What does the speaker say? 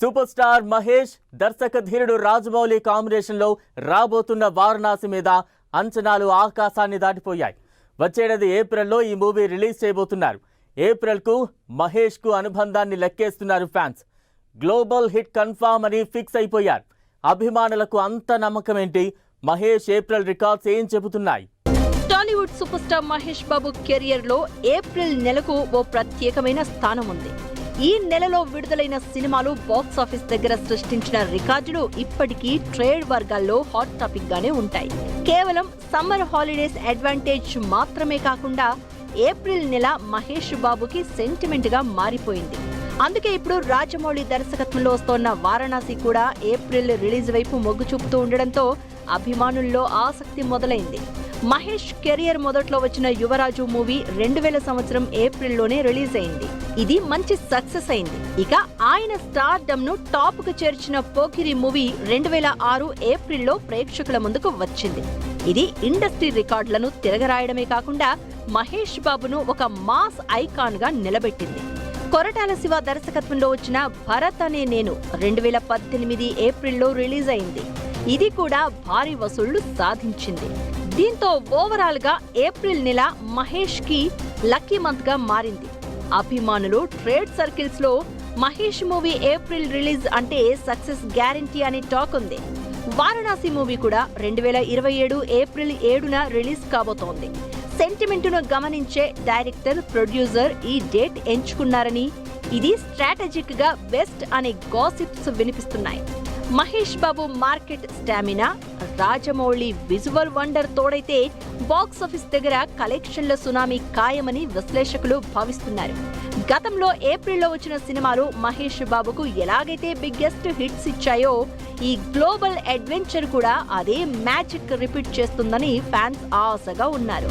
Super star Mahesh దర్శక ధీరుడు Rajamouli combination లో రాబోతున్న వారణాసి మీద అంచనాలు ఆకాశాన్ని దాటిపోయాయి. వచ్చేది ఏప్రిల్లో ఈ మూవీ రిలీజ్ చేయబోతున్నారు. ఏప్రిల్ కు మహేష్ కు అనుబంధాన్ని లెక్కేస్తున్నారు ఫ్యాన్స్. గ్లోబల్ హిట్ కన్ఫర్మ్ అని ఫిక్స్ అయిపోయారు. అభిమానులకు అంత నమ్మకం ఏంటి? మహేష్ ఏప్రిల్ రికార్డ్స్ ఏం చెబుతున్నాయి? Tollywood super star Mahesh Babu career లో ఏప్రిల్ నెలకు ఓ ప్రత్యేకమైన స్థానం ఉంది. ఈ నెలలో విడుదలైన సినిమాలు బాక్స్ ఆఫీస్ దగ్గర సృష్టించిన రికార్డులు ఇప్పటికీ ట్రేడ్ వర్గాల్లో హాట్ టాపిక్ గానే ఉంటాయి. కేవలం సమ్మర్ హాలిడేస్ అడ్వాంటేజ్ మాత్రమే కాకుండా ఏప్రిల్ నెల మహేష్ బాబుకి సెంటిమెంట్ గా మారిపోయింది. అందుకే ఇప్పుడు రాజమౌళి దర్శకత్వంలో వస్తోన్న వారణాసి కూడా ఏప్రిల్ రిలీజ్ వైపు మొగ్గు చూపుతూ ఉండడంతో అభిమానుల్లో ఆసక్తి మొదలైంది. మహేష్ కెరియర్ మొదట్లో వచ్చిన యువరాజు మూవీ 2000 సంవత్సరం ఏప్రిల్లోనే రిలీజ్ అయింది. ఇది మంచి సక్సెస్ అయింది. ఇక ఆయన స్టార్డమ్ ను టాప్ కు చేర్చిన పోకిరి మూవీ 2006 ఏప్రిల్లో ప్రేక్షకుల ముందుకు వచ్చింది. ఇది ఇండస్ట్రీ రికార్డులను తిరగరాయడమే కాకుండా మహేష్ బాబును ఒక మాస్ ఐకాన్ గా నిలబెట్టింది. కొరటాల శివ దర్శకత్వంలో వచ్చిన భరత్ అనే నేను 2018 ఏప్రిల్లో రిలీజ్ అయింది. ఇది కూడా భారీ వసూళ్లు సాధించింది. దీంతో ఓవరాల్ గా ఏప్రిల్ నెల మహేష్ కి లక్కీ మంత్ గా మారింది. అభిమానులు ట్రేడ్ సర్కిల్స్ లో మహేష్ మూవీ ఏప్రిల్ రిలీజ్ అంటే సక్సెస్ గ్యారంటీ అనే టాక్ ఉంది. వారణాసి మూవీ కూడా 2027 ఏప్రిల్ 7న రిలీజ్ కాబోతోంది. సెంటిమెంటును గమనించే డైరెక్టర్, ప్రొడ్యూసర్ ఈ డేట్ ఎంచుకున్నారని, ఇది స్ట్రాటజిక్ గా బెస్ట్ అనే గాసిప్స్ వినిపిస్తున్నాయి. Mahesh Babu market stamina, Rajamouli visual wonder తోడైతే బాక్స్ ఆఫీస్ దగ్గర కలెక్షన్ల సునామీ ఖాయమని విశ్లేషకులు భావిస్తున్నారు. గతంలో ఏప్రిల్లో వచ్చిన సినిమాలు మహేష్ బాబుకు ఎలాగైతే బిగ్గెస్ట్ హిట్స్ ఇచ్చాయో, ఈ గ్లోబల్ అడ్వెంచర్ కూడా అదే మ్యాజిక్ రిపీట్ చేస్తుందని ఫ్యాన్స్ ఆశగా ఉన్నారు.